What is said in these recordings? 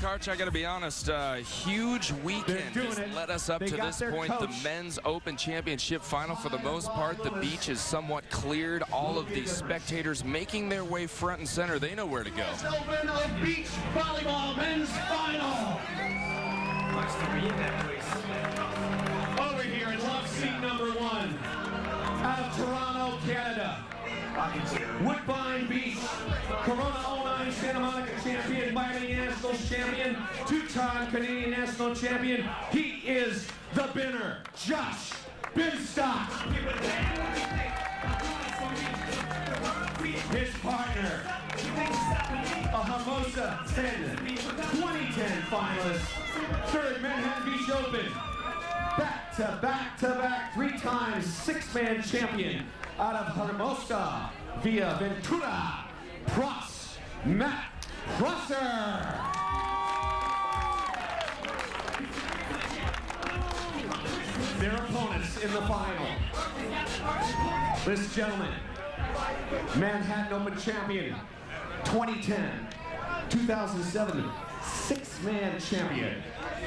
Karch, I got to be honest, huge weekend has led us up to this point. The Men's Open Championship final, for the most part, the beach is somewhat cleared. All of the spectators making their way front and center. They know where to go. Open of beach volleyball men's final. Over here in love seat number 1, out of Toronto, Canada, Woodbine Beach, Corona 09 Santa Monica champion, Miami Nationals champion, 2-time Canadian National champion. He is the winner, Josh Binstock. His partner, a Hermosa 2010 finalist, 3rd Manhattan Beach Open, back-to-back 3-time 6-man champion out of Hermosa via Ventura, Matt Prosser. Their opponents in the final. Ladies and gentlemen, Manhattan Open champion, 2010, 2007, 6-man champion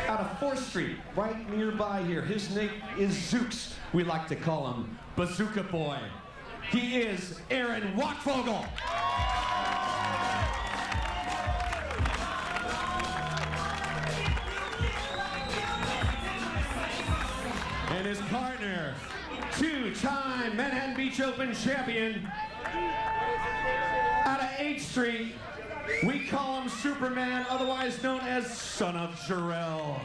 out of 4th Street, right nearby here. His name is Zooks. We like to call him Bazooka Boy. He is Aaron Wachtfogel. And his partner, 2-time Manhattan Beach Open champion out of 8th Street. We call him Superman, otherwise known as Son of Jarrell,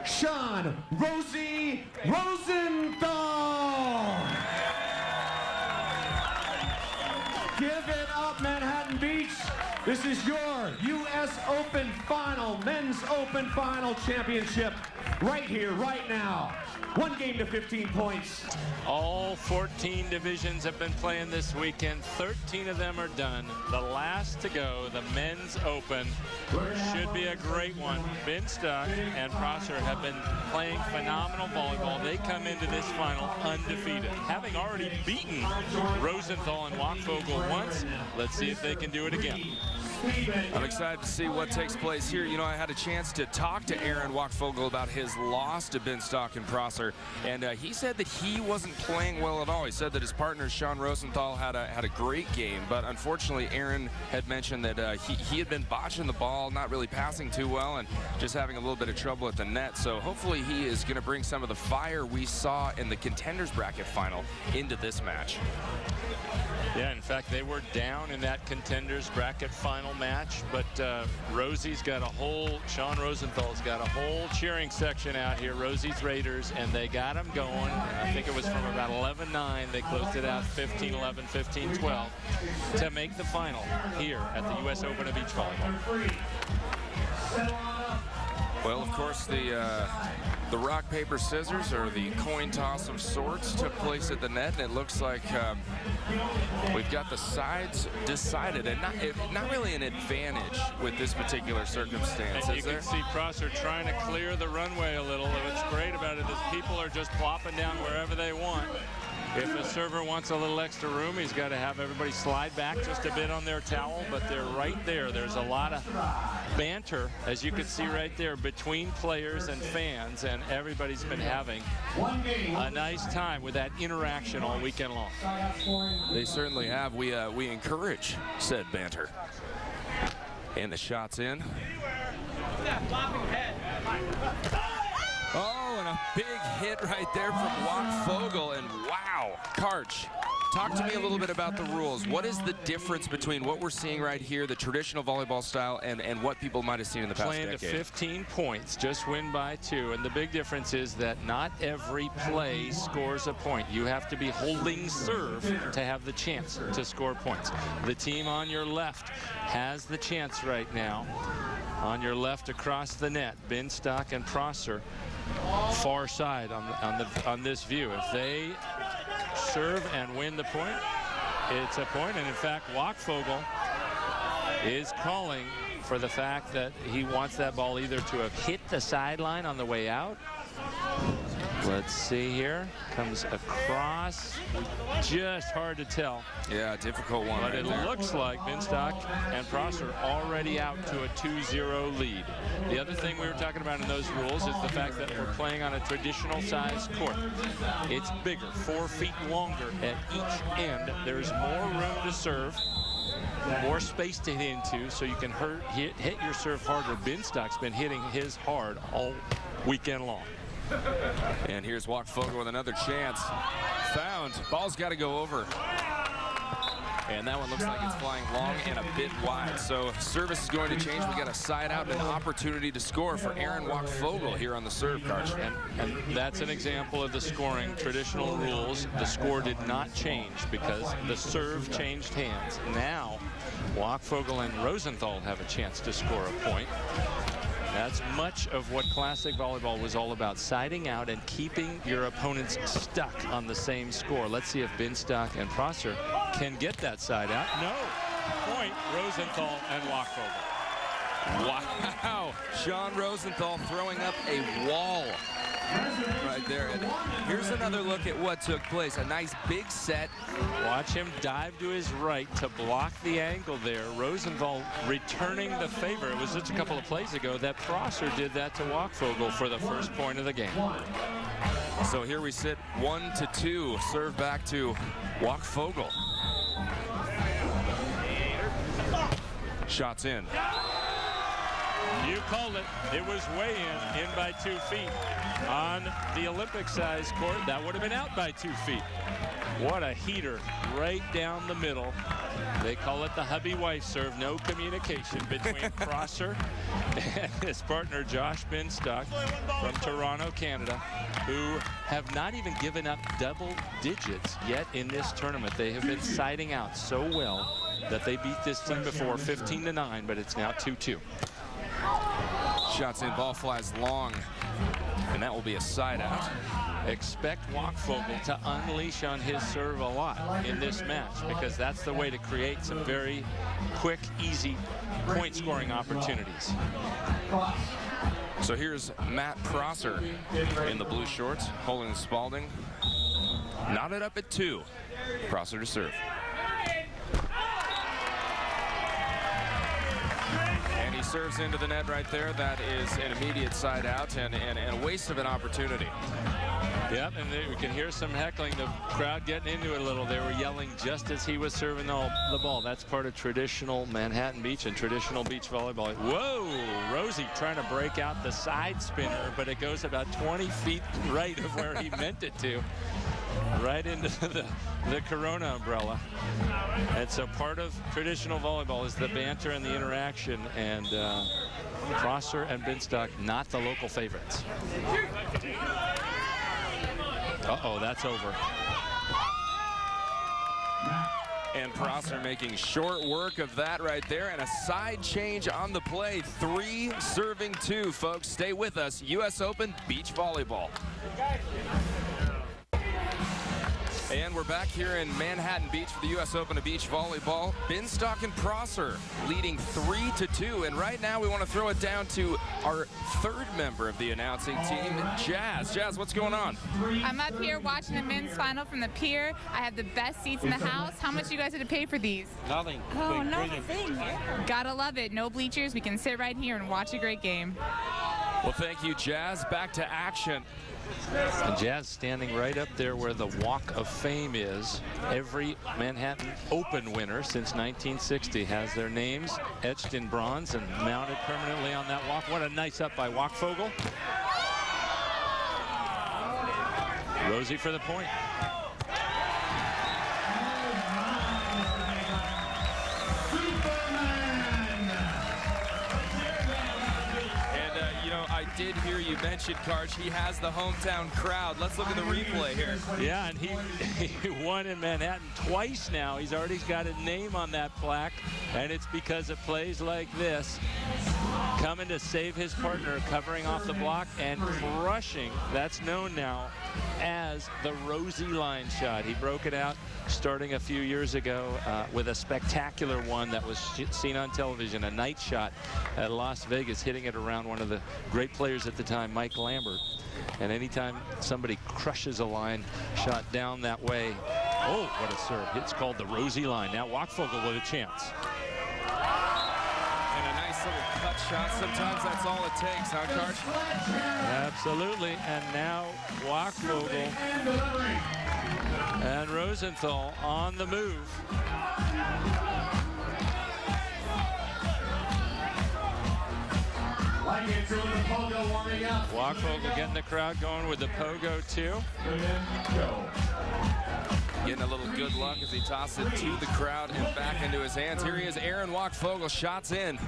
Sean Rosie Rosenthal. Give it up, Manhattan Beach. This is your U.S. Open Final, Men's Open Final Championship, right here, right now. 1 game to 15 points. All 14 divisions have been playing this weekend. 13 of them are done. The last to go, the Men's Open, should be a great one. Binstock and Prosser have been playing phenomenal volleyball. They come into this final undefeated, having already beaten Rosenthal and Wachtfogel once. Let's see if they can do it again. I'm excited to see what takes place here. You know, I had a chance to talk to Aaron Wachtfogel about his loss to Binstock and Prosser, and he said that he wasn't playing well at all. He said that his partner, Sean Rosenthal, had a great game, but unfortunately, Aaron had mentioned that he had been botching the ball, not really passing too well, and just having a little bit of trouble at the net. So hopefully he is going to bring some of the fire we saw in the contenders bracket final into this match. Yeah, in fact, they were down in that contenders bracket final match, but Rosie's got a whole, Sean Rosenthal's got a whole cheering section out here, Rosie's Raiders, and they got them going. I think it was from about 11-9. They closed it out 15-11, 15-12 to make the final here at the U.S. Open of Beach Volleyball. Well, of course, the rock, paper, scissors, or the coin toss of sorts, took place at the net, and it looks like we've got the sides decided, and not really an advantage with this particular circumstance, and is you there? can see Prosser trying to clear the runway a little. What's great about it is people are just plopping down wherever they want. If a server wants a little extra room, he's got to have everybody slide back just a bit on their towel, but they're right there. There's a lot of banter, as you can see right there, between players and fans, and everybody's been having a nice time with that interaction all weekend long. They certainly have. We encourage said banter. And the shot's in. Oh, and a big hit right there from Wachtfogel, and wow, Karch, talk to me a little bit about the rules. What is the difference between what we're seeing right here, the traditional volleyball style, and what people might have seen in the past decade? Playing to 15 points, just win by 2, and the big difference is that not every play scores a point. You have to be holding serve to have the chance to score points. The team on your left has the chance right now. On your left across the net, Binstock and Prosser, far side on this view. If they serve and win the point, it's a point. And in fact, Wachtfogel is calling for the fact that he wants that ball either to have hit the sideline on the way out Let's see here. Comes across. Just hard to tell. Yeah, difficult one. But right it there. looks like Binstock and Prosser already out to a 2-0 lead. The other thing we were talking about in those rules is the fact that we're playing on a traditional size court. It's bigger, 4 feet longer at each end. There's more room to serve, more space to hit into, so you can hit your serve harder. Binstock's been hitting his hard all weekend long. And here's Wachtfogel with another chance. Found. Ball's got to go over. And that one looks like it's flying long and a bit wide. So service is going to change. We got a side out and an opportunity to score for Aaron Wachtfogel here on the serve, Karch. And that's an example of the scoring traditional rules. The score did not change because the serve changed hands. Now Wachtfogel and Rosenthal have a chance to score a point. That's much of what classic volleyball was all about, siding out and keeping your opponents stuck on the same score. Let's see if Binstock and Prosser can get that side out. No. Point, Rosenthal and Wachtfogel. Wow. Sean Rosenthal throwing up a wall right there. And here's another look at what took place. A nice big set. Watch him dive to his right to block the angle there. Rosenthal returning the favor. It was just a couple of plays ago that Prosser did that to Wachtfogel for the first point of the game. So here we sit 1-2. Serve back to Wachtfogel. Shots in. You called it. It was way in by 2 feet. On the Olympic-sized court, that would have been out by 2 feet. What a heater right down the middle. They call it the hubby-wife serve. No communication between Prosser and his partner, Josh Binstock from Toronto, Canada, who have not even given up double digits yet in this tournament. They have been siding out so well that they beat this team before 15-9, but it's now 2-2. Shots in, ball flies long, and that will be a side out. Expect Wachtfogel to unleash on his serve a lot in this match, because that's the way to create some very quick, easy point scoring opportunities. So here's Matt Prosser in the blue shorts, holding Spalding. Knotted up at 2. Prosser to serve. And he serves into the net right there. That is an immediate side out and a waste of an opportunity. Yep, and we can hear some heckling, the crowd getting into it a little. They were yelling just as he was serving the ball. That's part of traditional Manhattan Beach and traditional beach volleyball. Whoa, Rosie trying to break out the side spinner, but it goes about 20 feet right of where he meant it to. Right into the Corona umbrella. And so part of traditional volleyball is the banter and the interaction, and Prosser and Binstock not the local favorites. Uh-oh, that's over. And Prosser making short work of that right there, and a side change on the play. 3 serving 2, folks. Stay with us. U.S. Open Beach Volleyball. And we're back here in Manhattan Beach for the U.S. Open of Beach Volleyball. Binstock and Prosser leading 3-2. And right now we want to throw it down to our 3rd member of the announcing team, Jazz. Jazz, what's going on? I'm up here watching the men's final from the pier. I have the best seats in the house. How much you guys had to pay for these? Nothing. Oh, nothing. Gotta love it. No bleachers. We can sit right here and watch a great game. Well, thank you, Jazz. Back to action. And Jazz standing right up there where the Walk of Fame is. Every Manhattan Open winner since 1960 has their names etched in bronze and mounted permanently on that walk. What a nice up by Wachtfogel. Rosie for the point. I did hear you mention, Karch, he has the hometown crowd. Let's look at the replay here. Yeah, and he won in Manhattan twice now. He's already got a name on that plaque, and it's because of plays like this. Coming to save his partner, covering off the block and crushing. That's known now as the Rosie line shot. He broke it out starting a few years ago with a spectacular one that was seen on television, a night shot at Las Vegas, hitting it around one of the great places players at the time, Mike Lambert. And anytime somebody crushes a line shot down that way, oh, what a serve. It's called the Rosie line. Now Wachtfogel with a chance. And a nice little cut shot. Sometimes that's all it takes, huh, Karch? Absolutely. And now Wachtfogel and Rosenthal on the move. Wachtfogel getting the crowd going with the pogo too. Getting a little good luck as he tosses it to the crowd and back into his hands. Here he is, Aaron Wachtfogel, shots in.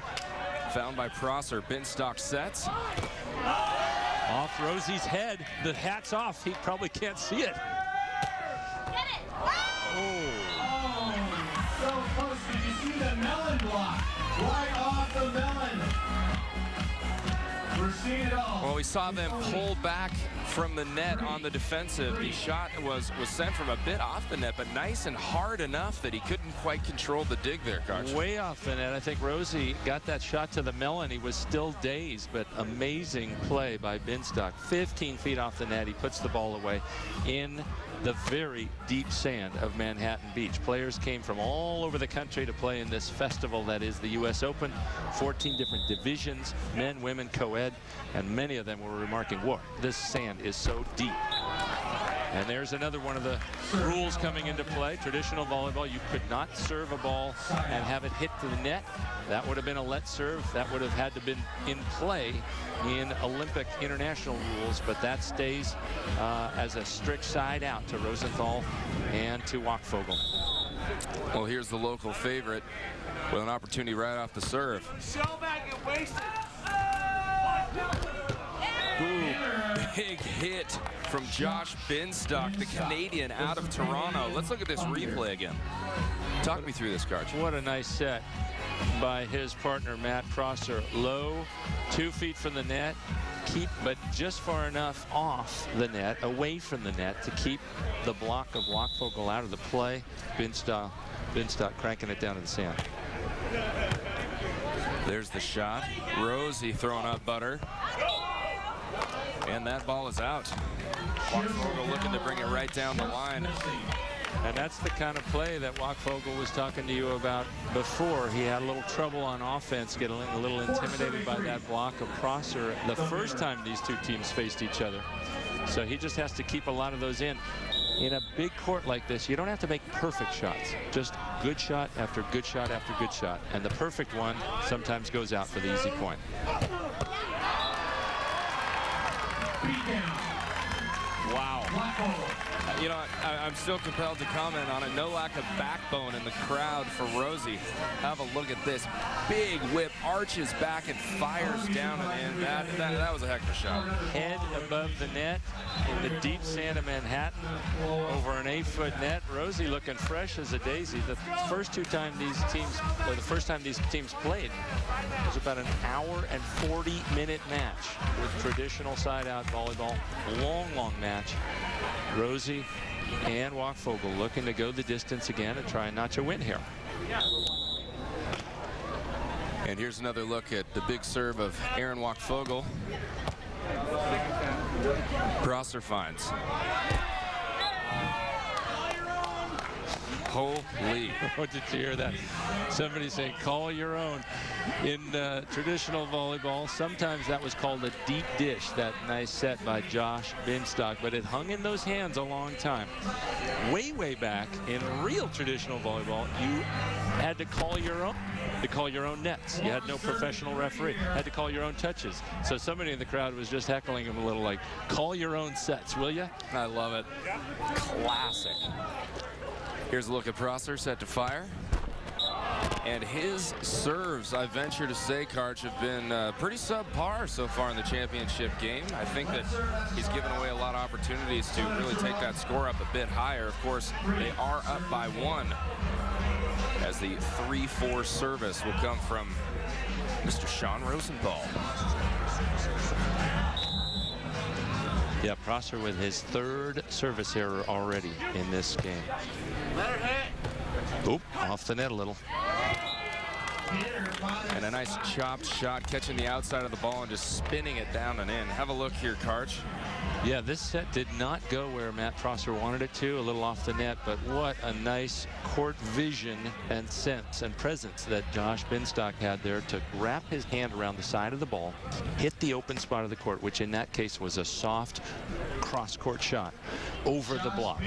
Found by Prosser. Binstock sets. Off Rosie's head. The hat's off. He probably can't see it. Get it! Oh. So close. Did you see the melon block? Right off the melon. We're seeing it all. Well, we saw them pull back from the net on the defensive. The shot was sent from a bit off the net, but nice and hard enough that he couldn't quite control the dig there, Karch. Way off the net. I think Rosie got that shot to the melon. He was still dazed, but amazing play by Binstock. 15 feet off the net. He puts the ball away in the very deep sand of Manhattan Beach. Players came from all over the country to play in this festival that is the U.S. Open. 14 different divisions, men, women, co-ed, and many of them were remarking, whoa, this sand is so deep. And there's another one of the rules coming into play. Traditional volleyball, you could not serve a ball and have it hit to the net. That would have been a let serve. That would have had to been in play in Olympic international rules, but that stays as a strict side out to Rosenthal and to Wachtfogel. Well, here's the local favorite with an opportunity right off the serve. Ooh, big hit from Josh Binstock, the Canadian out of Toronto. Let's look at this replay again. Talk me through this, Karch. What a nice set by his partner, Matt Prosser. Low, 2 feet from the net, but just far enough off the net, away from the net, to keep the block of Wachtfogel out of the play. Binstock cranking it down to the sand. There's the shot. Rosie throwing up butter. And that ball is out. Wachtfogel looking to bring it right down the line. And that's the kind of play that Wachtfogel was talking to you about before. He had a little trouble on offense, getting a little intimidated by that block of Prosser the first time these two teams faced each other. So he just has to keep a lot of those in. In a big court like this, you don't have to make perfect shots. Just good shot after good shot after good shot. And the perfect one sometimes goes out for the easy point. Wow. You know, I'm still compelled to comment on it. No lack of backbone in the crowd for Rosie. Have a look at this. Big whip, arches back and fires down, and that was a heck of a shot. Head above the net in the deep sand of Manhattan over an 8-foot net. Rosie looking fresh as a daisy. The first time these teams played was about an hour and 40-minute match with traditional side-out volleyball. Long match. Rosie and Wachtfogel looking to go the distance again and try not to win here. And here's another look at the big serve of Aaron Wachtfogel. Prosser finds. Holy. Oh, did you hear that? Somebody saying, call your own. In traditional volleyball, sometimes that was called a deep dish, that nice set by Josh Binstock, but it hung in those hands a long time. Way back in real traditional volleyball, you had to call your own. To call your own nets. You had no professional referee. Had to call your own touches. So somebody in the crowd was just heckling him a little, like, call your own sets, will you? I love it. Classic. Here's a look at Prosser set to fire. And his serves, I venture to say, Karch, have been pretty subpar so far in the championship game. I think that he's given away a lot of opportunities to really take that score up a bit higher. Of course, they are up by 1. As the 3-4 service will come from Mr. Sean Rosenthal. Yeah, Prosser with his 3rd service error already in this game. Oop, off the net a little. And a nice chopped shot, catching the outside of the ball and just spinning it down and in. Have a look here, Karch. Yeah, this set did not go where Matt Prosser wanted it to, a little off the net, but what a nice court vision and sense and presence that Josh Binstock had there to wrap his hand around the side of the ball, hit the open spot of the court, which in that case was a soft cross-court shot over the block.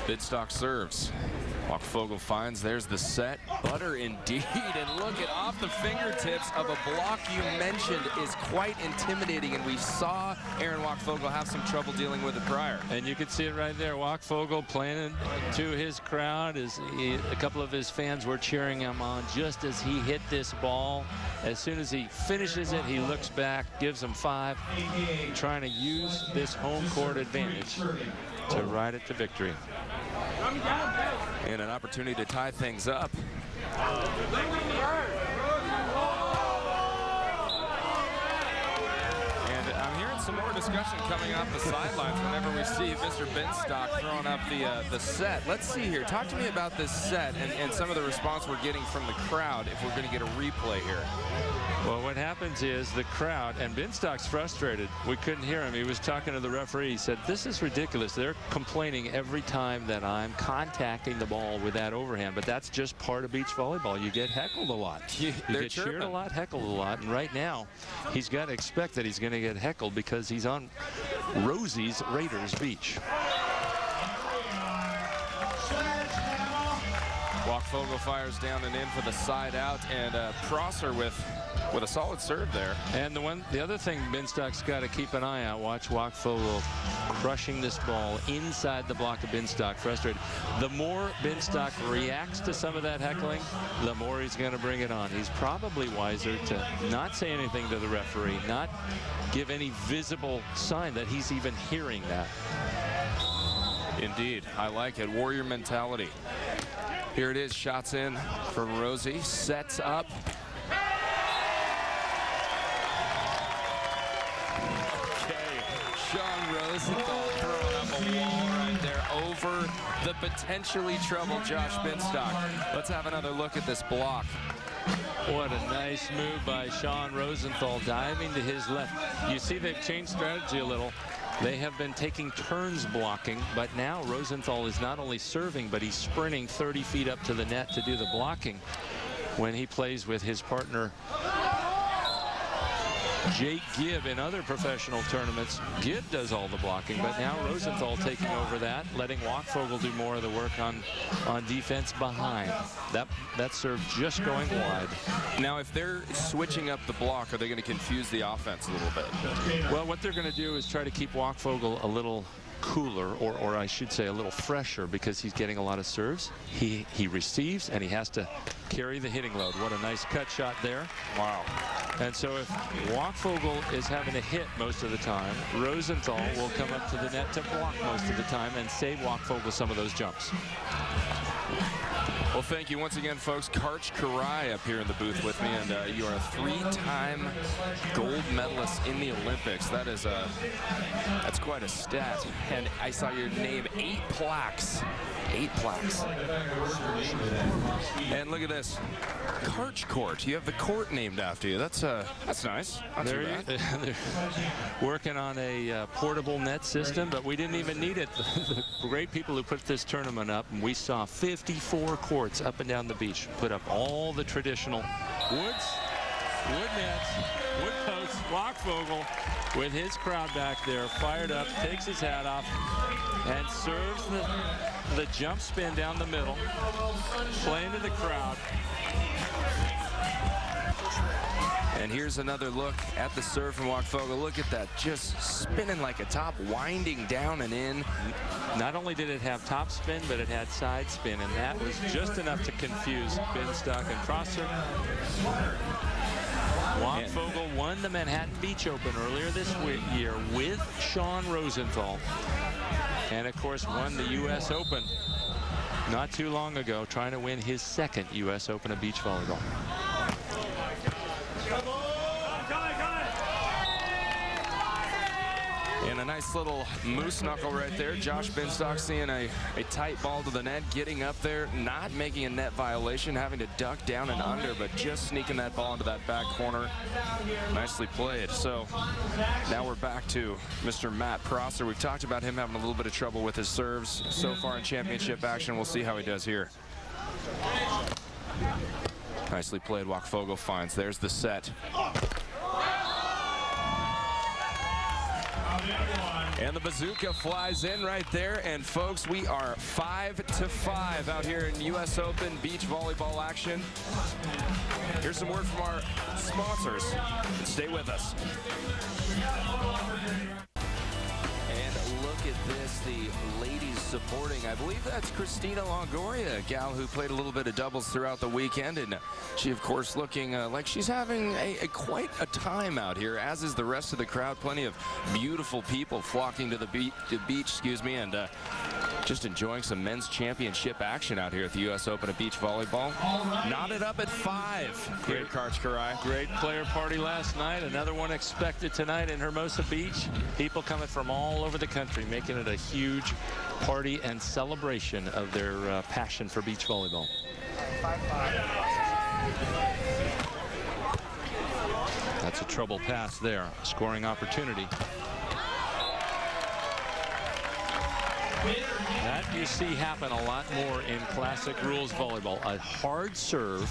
Binstock serves. Wachtfogel finds, there's the set. Butter indeed, and look at off the fingertips of a block you mentioned is quite intimidating, and we saw Aaron Wachtfogel have some trouble dealing with it prior. And you can see it right there. Wachtfogel playing to his crowd. A couple of his fans were cheering him on just as he hit this ball. As soon as he finishes it, he looks back, gives him 5, trying to use this home court advantage to ride it to victory. And an opportunity to tie things up. And I'm hearing some more discussion coming off the sidelines whenever we see Mr. Binstock throwing up the set. Let's see here. Talk to me about this set and some of the response we're getting from the crowd if we're going to get a replay here. Well, what happens is the crowd, and Binstock's frustrated. We couldn't hear him. He was talking to the referee. He said, this is ridiculous. They're complaining every time that I'm contacting the ball with that overhand, but that's just part of beach volleyball. You get heckled a lot. You get cheered a lot, heckled a lot, and right now he's got to expect that he's going to get heckled because he's on Rosie's Raiders Beach. Wachtfogel fires down and in for the side out, and Prosser with a solid serve there. And the other thing Binstock's got to keep an eye out. Watch Wachtfogel crushing this ball inside the block of Binstock, frustrated. The more Binstock reacts to some of that heckling, the more he's going to bring it on. He's probably wiser to not say anything to the referee, not give any visible sign that he's even hearing that. Indeed, I like it. Warrior mentality. Here it is, shots in from Rosie, sets up. Sean Rosenthal throwing up a wall right there over the potentially troubled Josh Binstock. Let's have another look at this block. What a nice move by Sean Rosenthal, diving to his left. You see they've changed strategy a little. They have been taking turns blocking, but now Rosenthal is not only serving, but he's sprinting 30 feet up to the net to do the blocking when he plays with his partner Jake Gibb in other professional tournaments. Gibb does all the blocking, but now Rosenthal taking over that, letting Wachtfogel do more of the work on defense behind. That serve just going wide. Now, if they're switching up the block, are they going to confuse the offense a little bit? Well, what they're going to do is try to keep Wachtfogel a little cooler, or I should say a little fresher, because he's getting a lot of serves. He receives, and he has to carry the hitting load. What a nice cut shot there. Wow. And so if Wachtfogel is having to hit most of the time, Rosenthal will come up to the net to block most of the time and save Wachtfogel some of those jumps. Well, thank you once again, folks. Karch Karai up here in the booth with me, and you are a 3-time gold medalist in the Olympics. That's quite a stat. And I saw your name, 8 plaques. 8 plaques. And look at this, Karch Court. You have the court named after you. That's nice. They're working on a portable net system, but we didn't even need it. The great people who put this tournament up, and we saw 54 courts up and down the beach, put up all the traditional woods, wood nets, wood posts. Wachtfogel with his crowd back there, fired up, takes his hat off, and serves the jump spin down the middle, playing to the crowd. And here's another look at the serve from Wachtfogel. Look at that, just spinning like a top, winding down and in. Not only did it have top spin, but it had side spin, and that was just enough to confuse Binstock and Prosser. Wachtfogel won the Manhattan Beach Open earlier this year with Sean Rosenthal, and of course won the U.S. Open not too long ago, trying to win his second U.S. Open of beach volleyball. And a nice Nice little moose knuckle right there. Josh Binstock seeing a tight ball to the net, getting up there, not making a net violation, having to duck down and under, but just sneaking that ball into that back corner. Nicely played. So now we're back to Mr. Matt Prosser. We've talked about him having a little bit of trouble with his serves so far in championship action. We'll see how he does here. Nicely played. Wachtfogel finds. There's the set. And the bazooka flies in right there. And folks, we are 5-5 out here in U.S. Open beach volleyball action. Here's some word from our sponsors. Stay with us. And look at this, the ladies supporting. I believe that's Christina Longoria, a gal who played a little bit of doubles throughout the weekend. And she, of course, looking like she's having quite a time out here, as is the rest of the crowd. Plenty of beautiful people flocking to the beach, and just enjoying some men's championship action out here at the U.S. Open of beach volleyball. Knotted up at 5 here at Karch-Kiraly. Great player party last night. Another one expected tonight in Hermosa Beach. People coming from all over the country, making it a huge party and celebration of their passion for beach volleyball. That's a trouble pass there. Scoring opportunity. That you see happen a lot more in classic rules volleyball. A hard serve,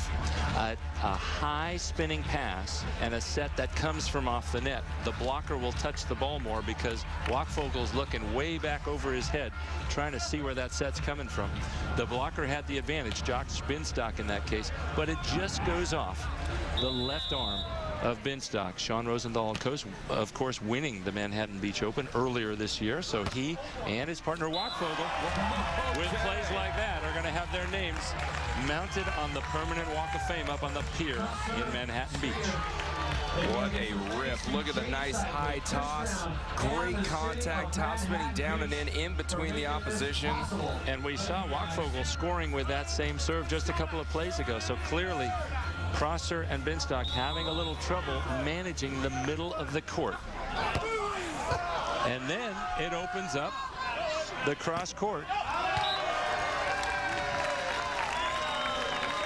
a high spinning pass, and a set that comes from off the net. The blocker will touch the ball more because Wachtfogel's looking way back over his head, trying to see where that set's coming from. The blocker had the advantage, Josh Binstock in that case, but it just goes off the left arm of Binstock. Sean Rosenthal, of course, winning the Manhattan Beach Open earlier this year. So he and his partner Wachtfogel, with plays like that, are going to have their names mounted on the permanent Walk of Fame up on the pier in Manhattan Beach. What a rip. Look at the nice high toss. Great contact, top spinning down and in between the opposition. And we saw Wachtfogel scoring with that same serve just a couple of plays ago. So clearly, Prosser and Binstock having a little trouble managing the middle of the court. And then it opens up the cross court.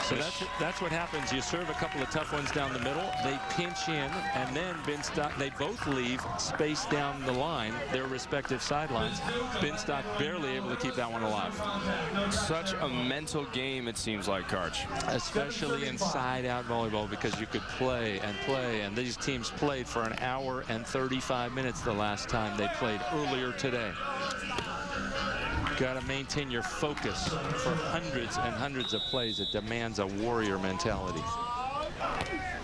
So that's what happens. You serve a couple of tough ones down the middle. They pinch in, and then Binstock, they both leave space down the line, their respective sidelines. Binstock barely able to keep that one alive. Such a mental game, it seems like, Karch. Especially inside-out volleyball, because you could play, and these teams played for an hour and 35 minutes the last time they played earlier today. Got to maintain your focus for hundreds and hundreds of plays. It demands a warrior mentality.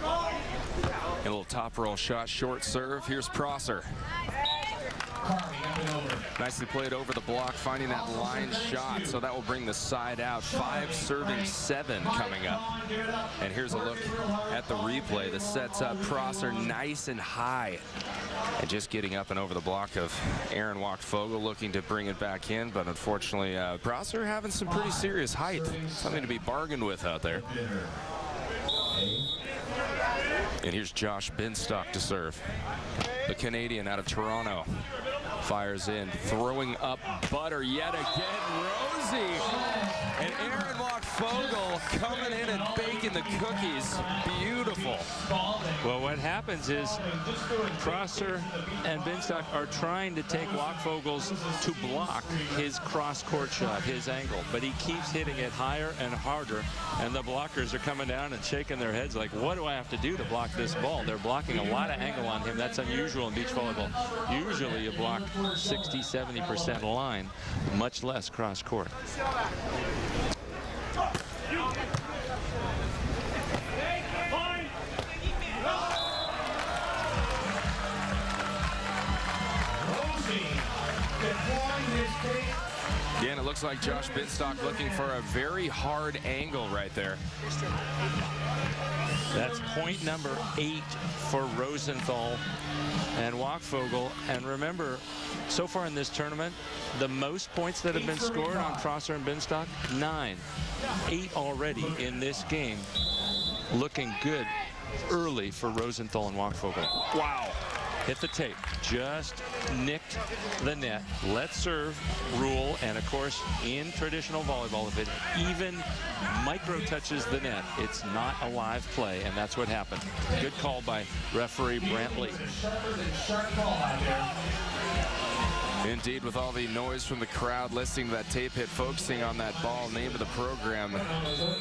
A little top roll shot, short serve. Here's Prosser. Nicely played over the block, finding that line shot. So that will bring the side out. 5 serving 7 coming up. And here's a look at the replay. The set's up. Prosser nice and high. And just getting up and over the block of Aaron Wachtfogel, looking to bring it back in. But unfortunately, Prosser having some pretty serious height. Something to be bargained with out there. And here's Josh Binstock to serve. The Canadian out of Toronto. Fires in, throwing up butter yet again. Rosie and Aaron Wachtfogel coming in and baking the cookies. Beautiful. Well, what happens is Prosser and Binstock are trying to take Wachtfogel's to block his cross-court shot, his angle, but he keeps hitting it higher and harder, and the blockers are coming down and shaking their heads like, what do I have to do to block this ball? They're blocking a lot of angle on him. That's unusual in beach volleyball. Usually you block 60–70% line, much less cross-court. Yeah, and it looks like Josh Binstock looking for a very hard angle right there. That's point number 8 for Rosenthal and Wachtfogel. And remember, so far in this tournament, the most points that have been scored on Prosser and Binstock, 9. 8 already in this game. Looking good early for Rosenthal and Wachtfogel. Wow. hit the tape. Just nicked the net. Let's serve rule. And of course, in traditional volleyball, if it even micro touches the net, it's not a live play, and that's what happened. Good call by referee Brantley. Indeed, with all the noise from the crowd listening to that tape hit, focusing on that ball, name of the program,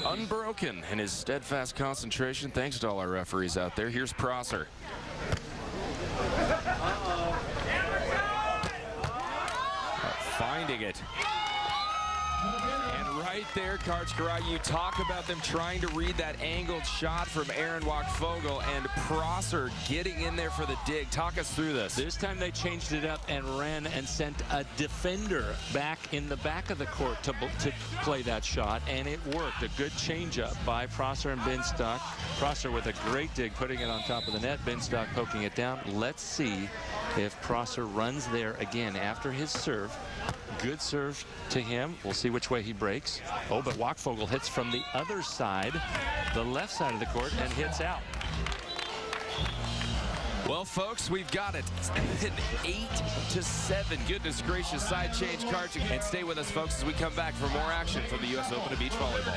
unbroken in his steadfast concentration. Thanks to all our referees out there. Here's Prosser. Finding it. And right there, Karchkara, you talk about them trying to read that angled shot from Aaron Wachtfogel, and Prosser getting in there for the dig. Talk us through this. This time they changed it up and ran and sent a defender back in the back of the court to play that shot, and it worked. A good changeup by Prosser and Binstock. Prosser with a great dig, putting it on top of the net. Binstock poking it down. Let's see if Prosser runs there again after his serve. Good serve to him. We'll see which way he breaks. Oh, but Wachtfogel hits from the other side, the left side of the court, and hits out. Well, folks, we've got it. 8-7. Goodness gracious, side change, Karchkara. And stay with us, folks, as we come back for more action from the U.S. Open of Beach Volleyball.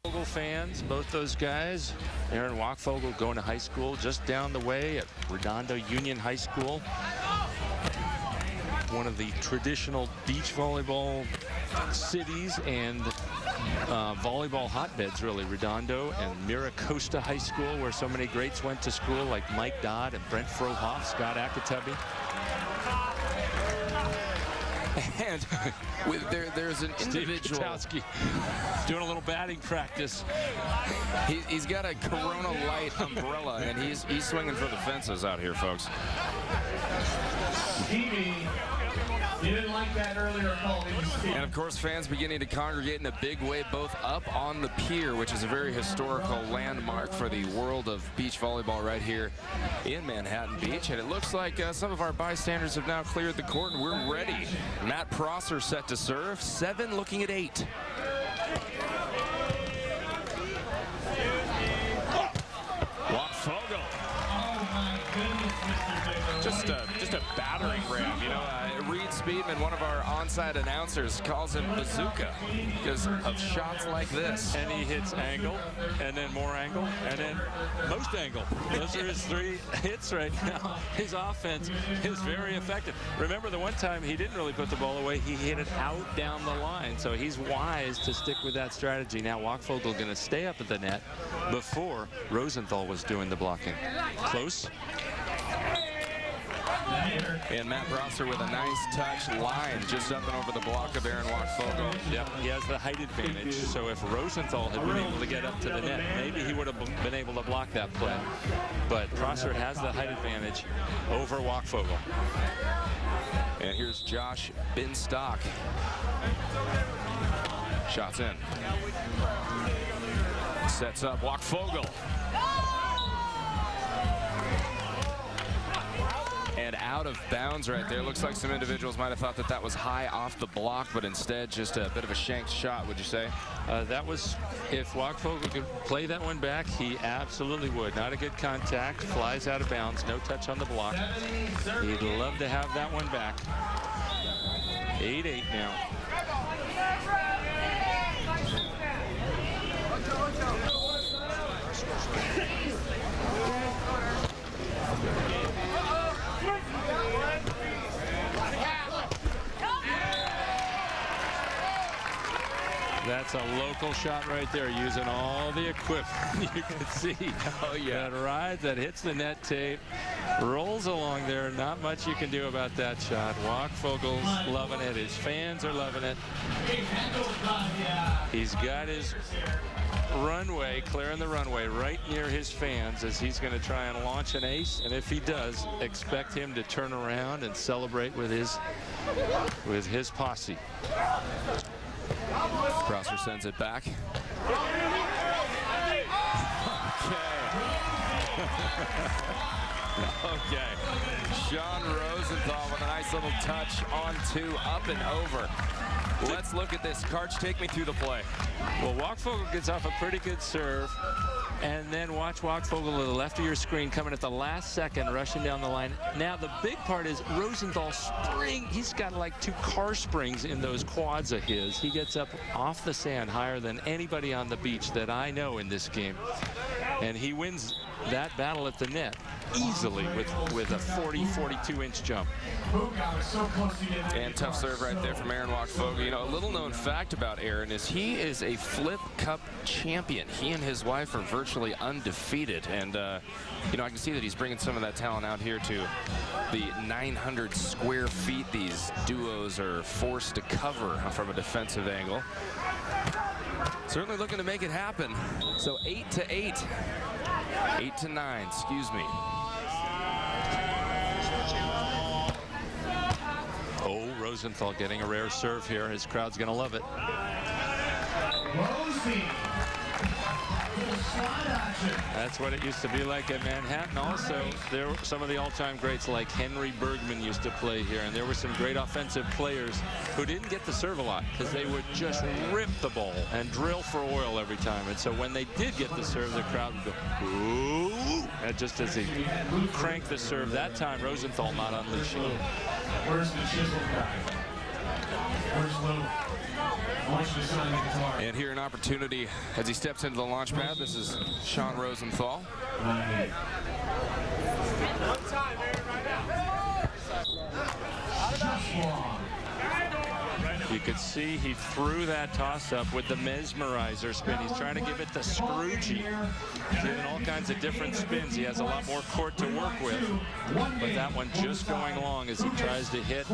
Wachtfogel fans, both those guys. Aaron Wachtfogel going to high school just down the way at Redondo Union High School. One of the traditional beach volleyball cities and volleyball hotbeds, really. Redondo and Miracosta High School, where so many greats went to school, like Mike Dodd and Brent Frohoff, Scott Akatubby. And there's an individual doing a little batting practice. He's got a Corona Light umbrella, and he's swinging for the fences out here, folks. You didn't like that earlier call, did you? And of course, fans beginning to congregate in a big way, both up on the pier, which is a very historical landmark for the world of beach volleyball right here in Manhattan Beach. And it looks like some of our bystanders have now cleared the court, and we're ready. Matt Prosser set to serve. 7 looking at 8. Wachtfogel. Oh my goodness, Mr. Just a battering ram, you know. Reed Speedman, one of our onside announcers, calls him bazooka because of shots like this. And he hits angle, and then more angle, and then most angle. Those are his 3 hits right now. His offense is very effective. Remember, the one time he didn't really put the ball away, he hit it out down the line. So he's wise to stick with that strategy. Now Wachtfogel going to stay up at the net before Rosenthal was doing the blocking. Close. And Matt Prosser with a nice touch line just up and over the block of Aaron Wachtfogel. Yep, he has the height advantage. So if Rosenthal had been able to get up to the net, maybe he would have been able to block that play. But Prosser has the height advantage over Wachtfogel. And here's Josh Binstock. Shots in. Sets up Wachtfogel. And out of bounds right there. Looks like some individuals might have thought that that was high off the block, but instead just a bit of a shanked shot, would you say? That was, if Wachtfogel could play that one back, he absolutely would. Not a good contact, flies out of bounds, no touch on the block. He'd love to have that one back. 8-8 now. That's a local shot right there, using all the equipment you can see. Oh, yeah. That rides, that hits the net tape, rolls along there. Not much you can do about that shot. Wachtfogel's loving it. His fans are loving it. He's got his runway, clearing the runway right near his fans as he's going to try and launch an ace. And if he does, expect him to turn around and celebrate with his posse. Prosser sends it back. Okay. Okay. Sean Rosenthal with a nice little touch on 2, up and over. Let's look at this. Karch, take me through the play. Well, Wachtfogel gets off a pretty good serve. And then watch Wachtfogel to the left of your screen coming at the last second, rushing down the line. Now, the big part is Rosenthal spring. He's got like 2 car springs in those quads of his. He gets up off the sand higher than anybody on the beach that I know in this game. And he wins that battle at the net easily with a 42-inch jump. And tough serve right there from Aaron Wachtfogel. You know, a little known fact about Aaron is he is a Flip Cup champion. He and his wife are virtually undefeated. And, you know, I can see that he's bringing some of that talent out here to the 900 square feet these duos are forced to cover from a defensive angle. Certainly looking to make it happen. So 8-8. 8-9, excuse me. Oh, Rosenthal getting a rare serve here. His crowd's going to love it. That's what it used to be like at Manhattan. Also, there were some of the all-time greats like Henry Bergman used to play here, and there were some great offensive players who didn't get to serve a lot because they would just rip the ball and drill for oil every time. And so when they did get the serve, the crowd would go, ooh, and just as he cranked the serve. That time, Rosenthal not unleashing. Where's the chisel guy? Where's Lou? And here an opportunity as he steps into the launch pad. This is Sean Rosenthal. You could see he threw that toss-up with the mesmerizer spin. He's trying to give it the Scroogey, giving all kinds of different spins. He has a lot more court to work with, but that one just going long as he tries to hit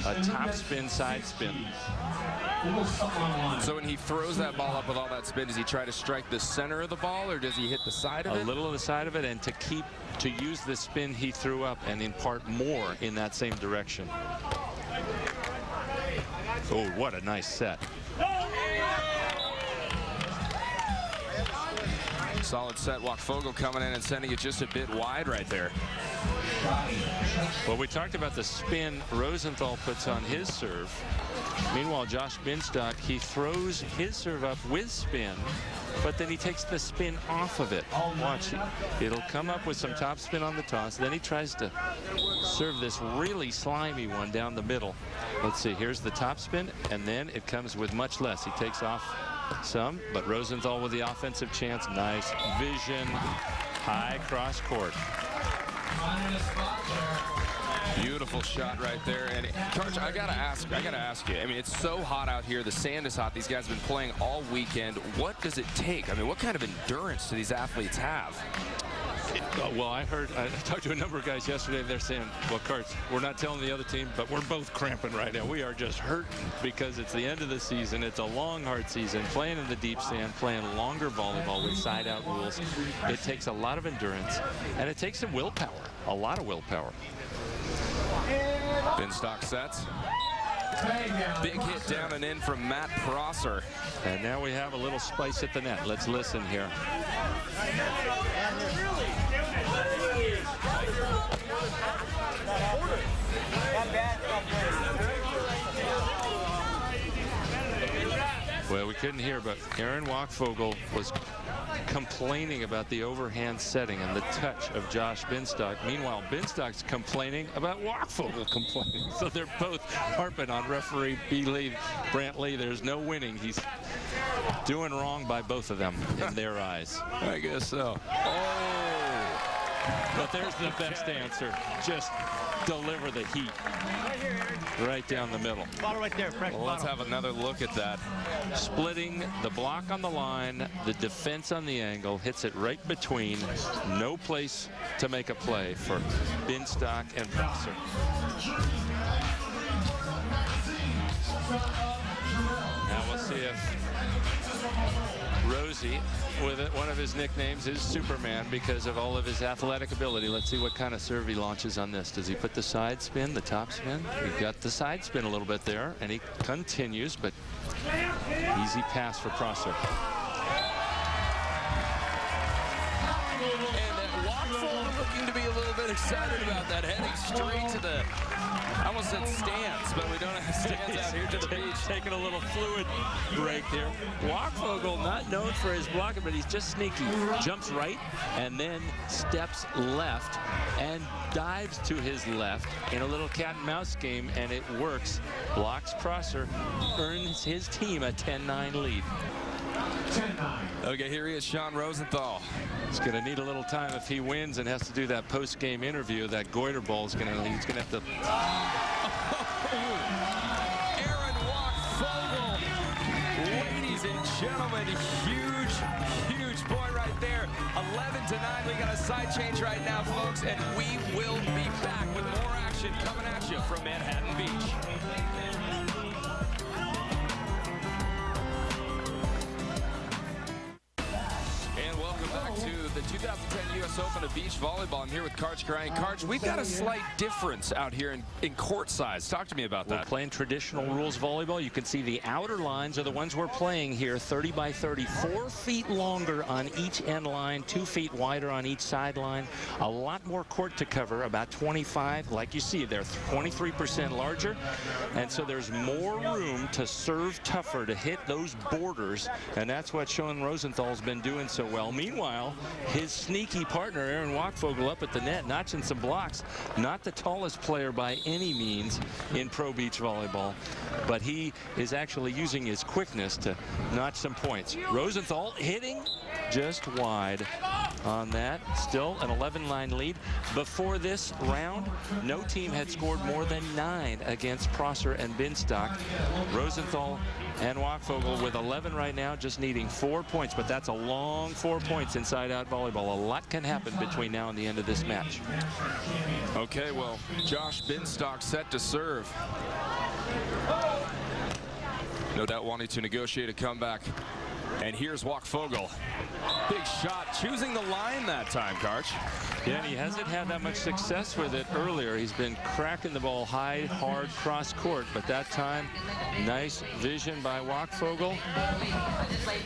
a top spin, side spin. So when he throws that ball up with all that spin, does he try to strike the center of the ball, or does he hit the side of it? A little of the side of it, and to use the spin he threw up and impart more in that same direction. Oh, what a nice set. Solid set. Wachtfogel coming in and sending it just a bit wide right there. Well, we talked about the spin Rosenthal puts on his serve. Meanwhile, Josh Binstock, he throws his serve up with spin, but then he takes the spin off of it. Watch, it'll come up with some top spin on the toss. Then he tries to serve this really slimy one down the middle. Let's see, here's the top spin, and then it comes with much less. He takes off some, but Rosenthal with the offensive chance. Nice vision, high cross court. Beautiful shot right there. And Karch, I gotta ask you. I mean, it's so hot out here. The sand is hot. These guys have been playing all weekend. What does it take? I mean, what kind of endurance do these athletes have? Well, I talked to a number of guys yesterday. They're saying, well, Karch, we're not telling the other team, but we're both cramping right now. We are just hurting because it's the end of the season. It's a long, hard season. Playing in the deep sand, playing longer volleyball with side-out rules. It takes a lot of endurance, and it takes some willpower, a lot of willpower. Binstock sets. Big hit down and in from Matt Prosser. And now we have a little spice at the net. Let's listen here. Well, we couldn't hear, but Aaron Wachtfogel was complaining about the overhand setting and the touch of Josh Binstock. Meanwhile, Binstock's complaining about Wachtfogel complaining. So they're both harping on referee Brant Lee. There's no winning. He's doing wrong by both of them in their eyes. I guess so. Oh! But there's the best answer. Just deliver the heat right down the middle. Bottle right there, Well, let's have another look at that. Splitting the block on the line, the defense on the angle, hits it right between. No place to make a play for Binstock and Prosser. Now we'll see if Rosie, with it, one of his nicknames is Superman because of all of his athletic ability. Let's see what kind of serve he launches on this. Does he put the side spin, the top spin? He got the side spin a little bit there, and he continues, but easy pass for Prosser. And Wachtfogel looking to be a little bit excited about that, heading straight to the I almost said stands, but we don't have stands out here to the beach. Taking a little fluid break here. Wachtfogel, not known for his blocking, but he's just sneaky. Jumps right and then steps left and dives to his left in a little cat and mouse game, and it works. Blocks Prosser, earns his team a 10-9 lead. 10-9. Okay, here he is, Sean Rosenthal. He's going to need a little time if he wins and has to do that post-game interview. That goiter ball is he's going to have to. Aaron Wachtfogel, ladies and gentlemen, huge boy right there. 11-9. We got a side change right now, folks, and we will be back with more action coming at you from Manhattan Beach. The 2010 U.S. Open of Beach Volleyball. I'm here with Karch Crying. Karch, we've got a slight difference out here in court size. Talk to me about that. We're playing traditional rules volleyball. You can see the outer lines are the ones we're playing here, 30 by 30, 4 feet longer on each end line, 2 feet wider on each sideline. A lot more court to cover, about 25. Like you see, they're 23% larger, and so there's more room to serve tougher, to hit those borders, and that's what Sean Rosenthal's been doing so well. Meanwhile, his sneaky partner, Aaron Wachtfogel, up at the net, notching some blocks. Not the tallest player by any means in pro beach volleyball, but he is actually using his quickness to notch some points. Rosenthal hitting just wide on that. Still an 11-9 lead. Before this round, no team had scored more than 9 against Prosser and Binstock. Rosenthal and Wachtfogel with 11 right now, just needing 4 points, but that's a long 4 points inside-out volleyball. A lot can happen between now and the end of this match. Okay, well, Josh Binstock set to serve. No doubt wanting to negotiate a comeback. And here's Wachtfogel. Big shot, choosing the line that time, Karch. Yeah, and he hasn't had that much success with it earlier. He's been cracking the ball high, hard, cross court, but that time, nice vision by Wachtfogel.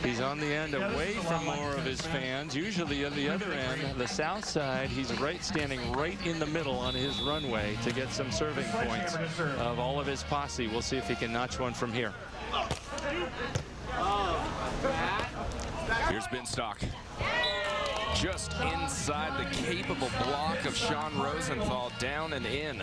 He's on the end, away from more of his fans. Usually on the other end, the south side, he's standing right in the middle on his runway to get some serving points of all of his posse. We'll see if he can notch one from here. Here's Binstock. Just inside the capable block of Sean Rosenthal, down and in.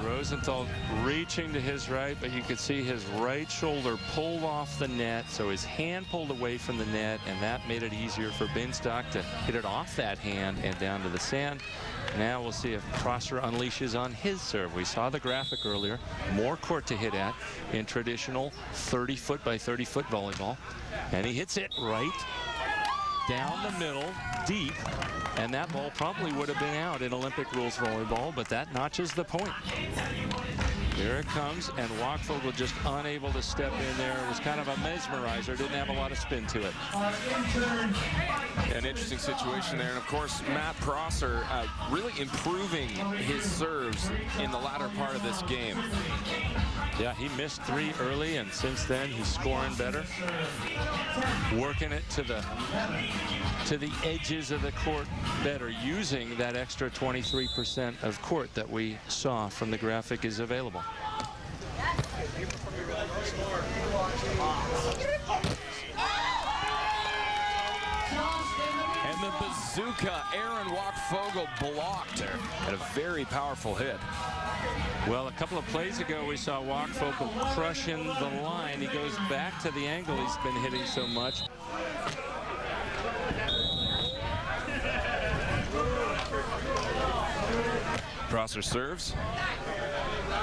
Rosenthal reaching to his right, but you could see his right shoulder pulled off the net, so his hand pulled away from the net, and that made it easier for Binstock to hit it off that hand and down to the sand. Now we'll see if Prosser unleashes on his serve. We saw the graphic earlier. More court to hit at in traditional 30-foot by 30-foot volleyball. And he hits it right down the middle, deep. And that ball probably would have been out in Olympic rules volleyball, but that notches the point. There it comes, and Wachtfogel just unable to step in there. It was kind of a mesmerizer, didn't have a lot of spin to it. An interesting situation there, and of course, Matt Prosser really improving his serves in the latter part of this game. Yeah, he missed 3 early, and since then he's scoring better. Working it to the edges of the court better, using that extra 23% of court that we saw from the graphic is available. And the bazooka, Aaron Wachtfogel blocked her at a very powerful hit. Well, a couple of plays ago, we saw Wachtfogel crushing the line. He goes back to the angle he's been hitting so much. Prosser serves.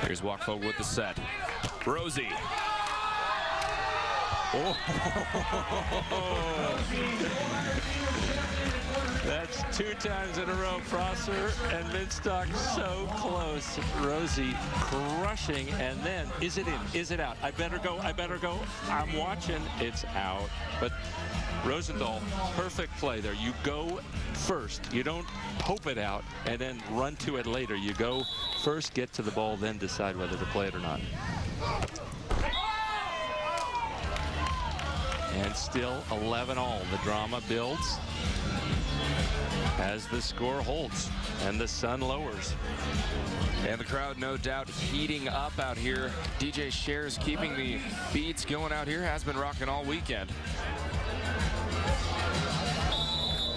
Here's Wachtfogel with the set. Rosie. Oh. That's 2 times in a row. Prosser and Binstock so close. Rosie crushing, and then is it in? Is it out? I better go. I better go. I'm watching. It's out. But Rosenthal, perfect play there. You go first. You don't hope it out and then run to it later. You go first, get to the ball, then decide whether to play it or not. And still 11-all. The drama builds. as the score holds and the sun lowers. And the crowd, no doubt, heating up out here. DJ Shares keeping the beats going out here. Has been rocking all weekend.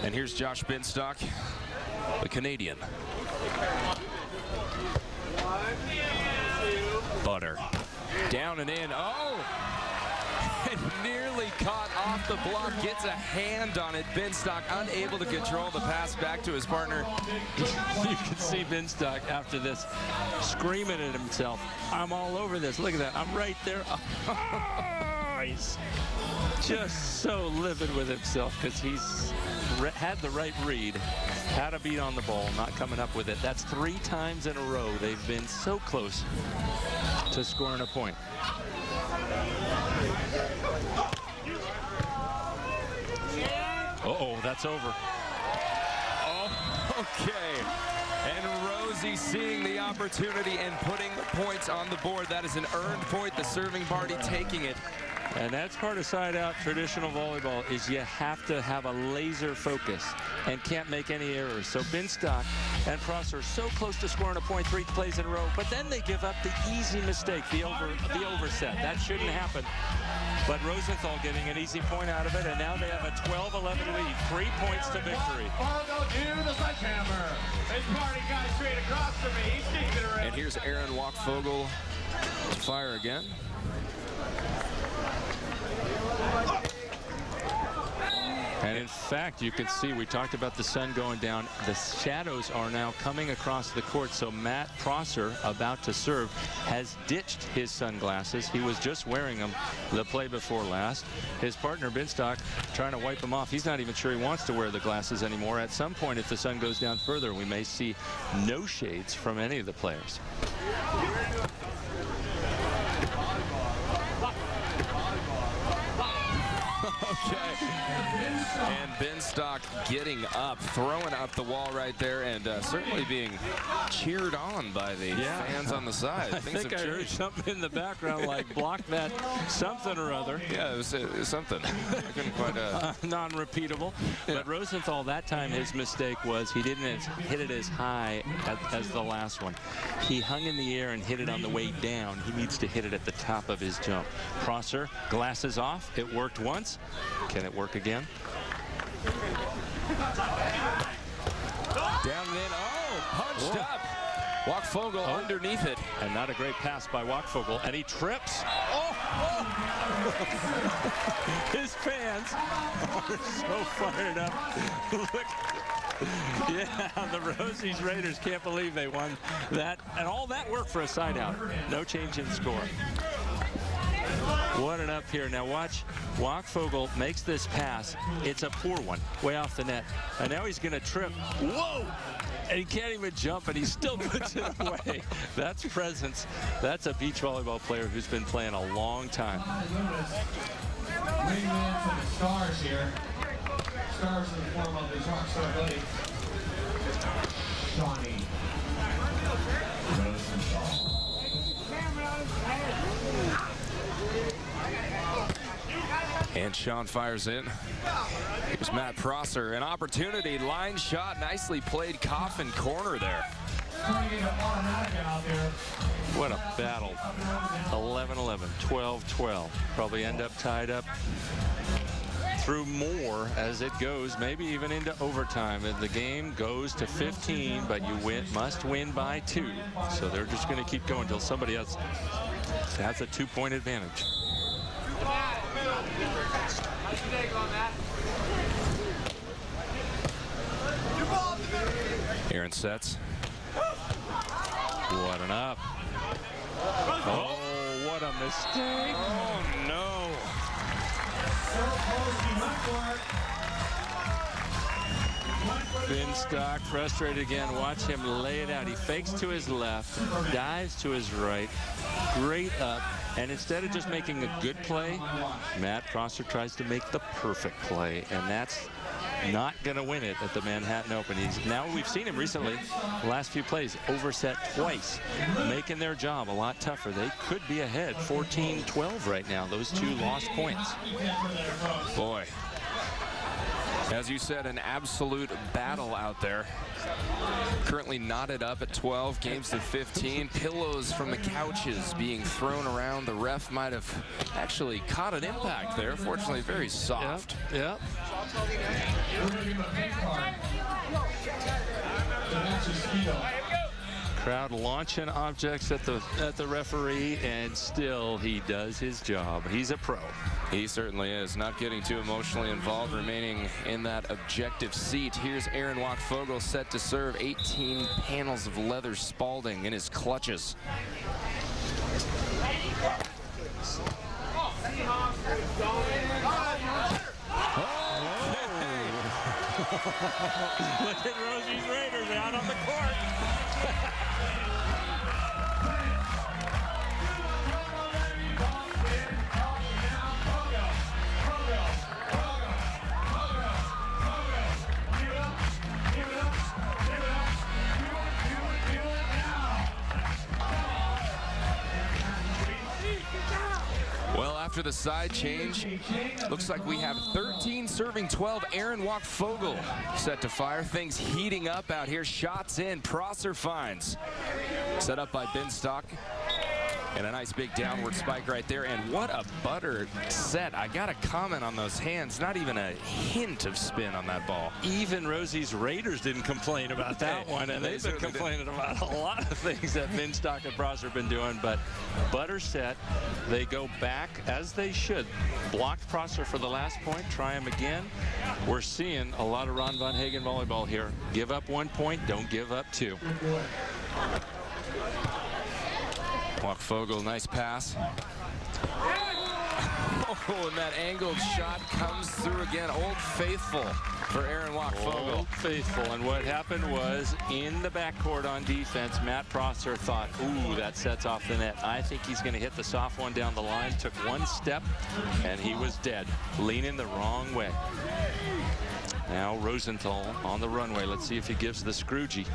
And here's Josh Binstock, the Canadian. Butter. Down and in. Oh! And nearly caught off the block. Gets a hand on it. Binstock unable to control the pass back to his partner. You can see Binstock after this screaming at himself. I'm all over this. Look at that. I'm right there. Oh, he's just so livid with himself because he's had the right read. Had a beat on the ball, not coming up with it. That's 3 times in a row they've been so close to scoring a point. Uh-oh, that's over. Oh, okay. And Rosie seeing the opportunity and putting points on the board. That is an earned point. The serving party taking it. And that's part of side-out traditional volleyball is you have to have a laser focus and can't make any errors. So Binstock and Prosser are so close to scoring a point 3 plays in a row, but then they give up the easy mistake, the overset. That shouldn't happen. But Rosenthal getting an easy point out of it, and now they have a 12-11 lead, 3 points to victory. The sledgehammer. This party guy straight across from me. He's keeping it around. And here's Aaron Wachtfogel to fire again. And in fact, you can see, we talked about the sun going down. The shadows are now coming across the court. So Matt Prosser, about to serve, has ditched his sunglasses. He was just wearing them the play before last. His partner, Binstock, trying to wipe them off. He's not even sure he wants to wear the glasses anymore. At some point, if the sun goes down further, we may see no shades from any of the players. Okay. And Binstock getting up, throwing up the wall right there, and certainly being cheered on by the fans on the side. I think I heard something in the background like block that something or other. Yeah, it was something. I couldn't quite... non-repeatable. Yeah. But Rosenthal, that time his mistake was he didn't hit it as high as the last one. He hung in the air and hit it on the way down. He needs to hit it at the top of his jump. Prosser, glasses off. It worked once. Can it work again? Down and in. Oh, punched up. Wachtfogel underneath it. And not a great pass by Wachtfogel. And he trips. Oh! His fans are so fired up. Look. Yeah, the Rosie's Raiders can't believe they won that. And all that work for a side out. No change in score. What an up here. Now watch, Wachtfogel makes this pass. It's a poor one, way off the net. And now he's going to trip. Whoa! And he can't even jump, and he still puts it away. That's presence. That's a beach volleyball player who's been playing a long time. Bring in for the stars here. Stars in the form of the Rockstar Buddy. Johnny Rosenthal. And Sean fires in. Here's Matt Prosser. An opportunity. Line shot. Nicely played. Coffin corner there. What a battle. 11-11, 12-12. Probably end up tied up through more as it goes, maybe even into overtime. And the game goes to 15, but you must win by 2. So they're just going to keep going until somebody else has a 2-point advantage. Aaron sets. What an up. Oh, what a mistake. Oh, no. Binstock frustrated again. Watch him lay it out. He fakes to his left, dives to his right. Great up. And instead of just making a good play, Matt Prosser tries to make the perfect play. And that's not going to win it at the Manhattan Open. Now we've seen him recently, the last few plays, overset twice, making their job a lot tougher. They could be ahead 14-12 right now, those 2 lost points. Boy. As you said, an absolute battle out there. Currently knotted up at 12, games to 15. Pillows from the couches being thrown around. The ref might have actually caught an impact there. Fortunately, very soft. Yep. Crowd launching objects at the referee, and still he does his job. He's a pro. He certainly is. Not getting too emotionally involved, remaining in that objective seat. Here's Aaron Wachtfogel set to serve. 18 panels of leather Spalding in his clutches. Look at Rosie's Raiders out on the court. Well, after the side change, looks like we have 13 serving 12. Aaron Wachtfogel set to fire. Things heating up out here. Shots in. Prosser finds. Set up by Binstock. And a nice big downward spike right there. And what a butter set. I got to comment on those hands. Not even a hint of spin on that ball. Even Rosie's Raiders didn't complain about that one. And they've been complaining about a lot of things that Binstock and Prosser have been doing. But butter set. They go back as they should. Blocked Prosser for the last point. Try him again. We're seeing a lot of Ron Von Hagen volleyball here. Give up 1 point. Don't give up 2. Wachtfogel, nice pass. Oh, and that angled shot comes through again. Old Faithful for Aaron Wachtfogel. Old Faithful. And what happened was, in the backcourt on defense, Matt Prosser thought, ooh, that sets off the net. I think he's going to hit the soft one down the line. Took 1 step, and he was dead. Leaning the wrong way. Now Rosenthal on the runway. Let's see if he gives the Scroogey.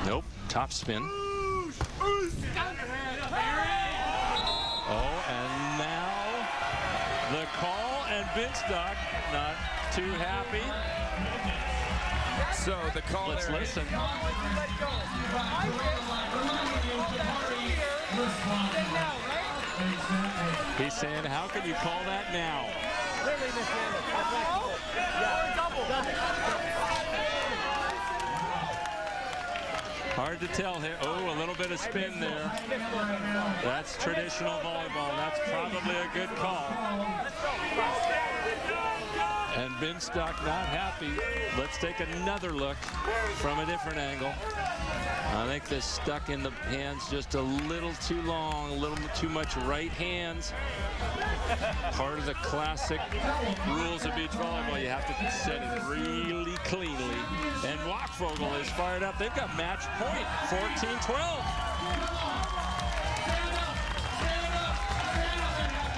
Nope, top spin. Oh, and now the call, and Binstock not too happy. So the call. Let's listen. He's saying, how can you call that now? Hard to tell here. Oh, a little bit of spin there. That's traditional volleyball. That's probably a good call. And Binstock not happy. Let's take another look from a different angle. I think this stuck in the hands just a little too long, a little too much right hands. Part of the classic rules of beach volleyball, you have to set it really cleanly. And Wachtfogel is fired up. They've got match point, 14-12.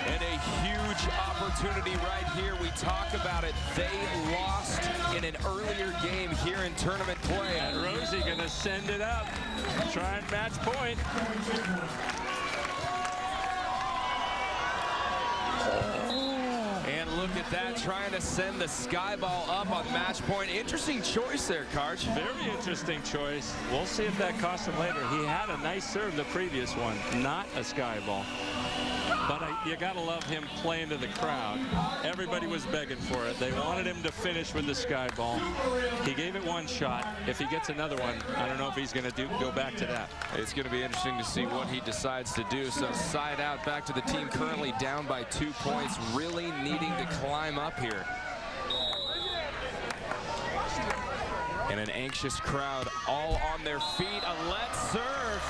And a huge opportunity right here. We talk about it. They lost in an earlier game here in tournament play. And Rosie going to send it up. Try and match point. And look at that, trying to send the sky ball up on match point. Interesting choice there, Karch. Very interesting choice. We'll see if that costs him later. He had a nice serve the previous one, not a sky ball. But you got to love him playing to the crowd. Everybody was begging for it. They wanted him to finish with the sky ball. He gave it 1 shot. If he gets another one, I don't know if he's going to go back to that. It's going to be interesting to see what he decides to do. So side out back to the team currently down by 2 points, really needing to climb up here. And an anxious crowd all on their feet. A let serve.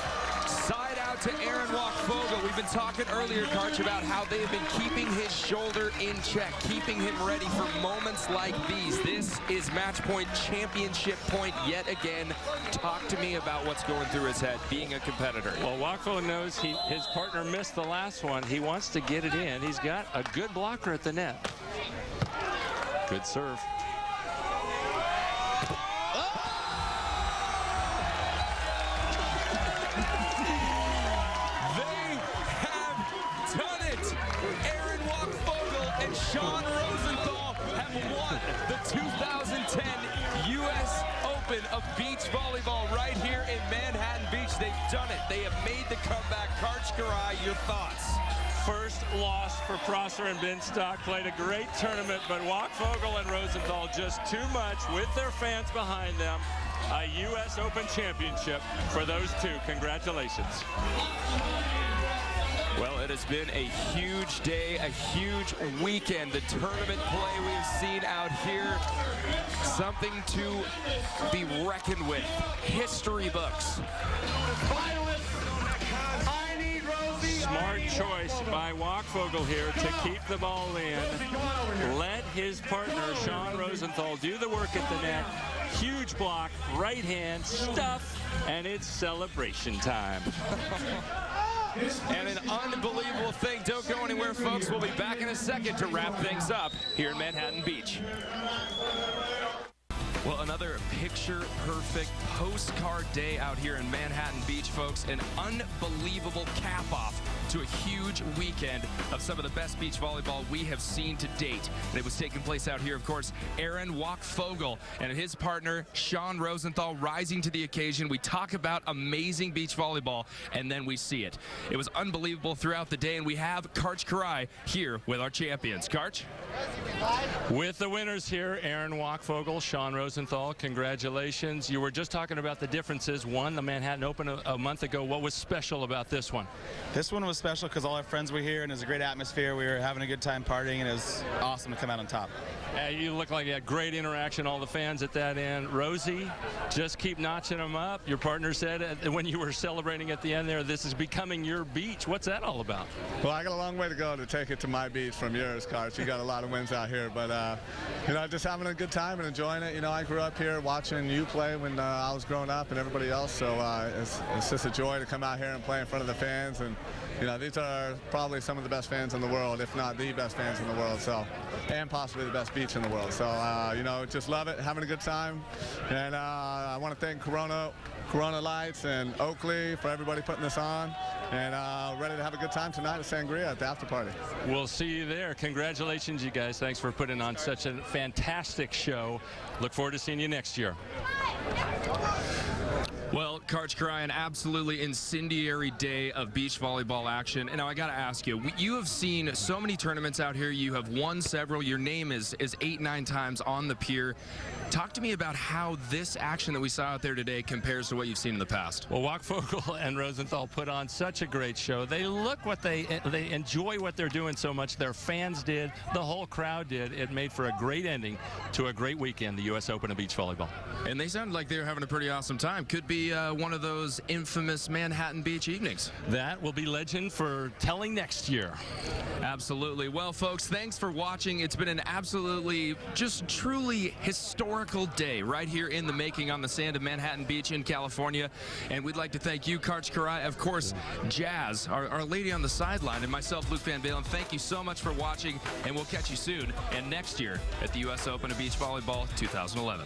Side out to Aaron Wachtfogel. We've been talking earlier, Karch, about how they have been keeping his shoulder in check, keeping him ready for moments like these. This is match point, championship point yet again. Talk to me about what's going through his head, being a competitor. Well, Wachtfogel knows his partner missed the last one. He wants to get it in. He's got a good blocker at the net. Good serve. They have done it. Aaron Wachtfogel volleyball right here in Manhattan Beach. They've done it. They have made the comeback. Karch Karai, your thoughts? First loss for Prosser and Binstock. Played a great tournament, but Wachtfogel and Rosenthal just too much with their fans behind them. A U.S. Open championship for those two. Congratulations. Well, it has been a huge day, a huge weekend. The tournament play we have seen out here, something to be reckoned with. History books. Smart choice by Wachtfogel here to keep the ball in. Let his partner, Sean Rosenthal, do the work at the net. Huge block, right hand, stuff, and it's celebration time. And an unbelievable thing. Don't go anywhere, folks. We'll be back in a second to wrap things up here in Manhattan Beach. Well, another picture-perfect postcard day out here in Manhattan Beach, folks. An unbelievable cap-off to a huge weekend of some of the best beach volleyball we have seen to date. And it was taking place out here, of course, Aaron Wachtfogel and his partner, Sean Rosenthal, rising to the occasion. We talk about amazing beach volleyball, and then we see it. It was unbelievable throughout the day, and we have Karch Karai here with our champions. Karch? With the winners here, Aaron Wachtfogel, Sean Rosenthal, congratulations. You were just talking about the differences. Won the Manhattan Open a month ago. What was special about this one? This one was special because all our friends were here and it was a great atmosphere. We were having a good time partying and it was awesome to come out on top. You look like you had great interaction, all the fans at that end. Rosie, just keep notching them up. Your partner said when you were celebrating at the end there, this is becoming your beach. What's that all about? Well, I got a long way to go to take it to my beach from yours, Karch. You got a lot of wins out here, but you know, just having a good time and enjoying it. You know, I grew up here watching you play when I was growing up and everybody else, so it's just a joy to come out here and play in front of the fans. And you know, these are probably some of the best fans in the world, if not the best fans in the world, so, and possibly the best beach in the world. So, you know, just love it, having a good time. And I want to thank Corona Lights and Oakley for everybody putting this on. And ready to have a good time tonight at Sangria at the after party. We'll see you there. Congratulations, you guys. Thanks for putting on such a fantastic show. Look forward to seeing you next year. Well, Karch Karai, an absolutely incendiary day of beach volleyball action. And now I got to ask you, you have seen so many tournaments out here. You have won several. Your name is 8-9 times on the pier. Talk to me about how this action that we saw out there today compares to what you've seen in the past. Well, Wachtfogel and Rosenthal put on such a great show. They look what they enjoy what they're doing so much. Their fans did. The whole crowd did. It made for a great ending to a great weekend, the U.S. Open of beach volleyball. And they sounded like they were having a pretty awesome time. Could be one of those infamous Manhattan Beach evenings. That will be legend for telling next year. Absolutely. Well, folks, thanks for watching. It's been an absolutely, just truly historical day right here in the making on the sand of Manhattan Beach in California. And we'd like to thank you, Karch Karai, of course, Jazz, our lady on the sideline, and myself, Luke Van Balen. Thank you so much for watching, and we'll catch you soon and next year at the U.S. Open of Beach Volleyball 2011.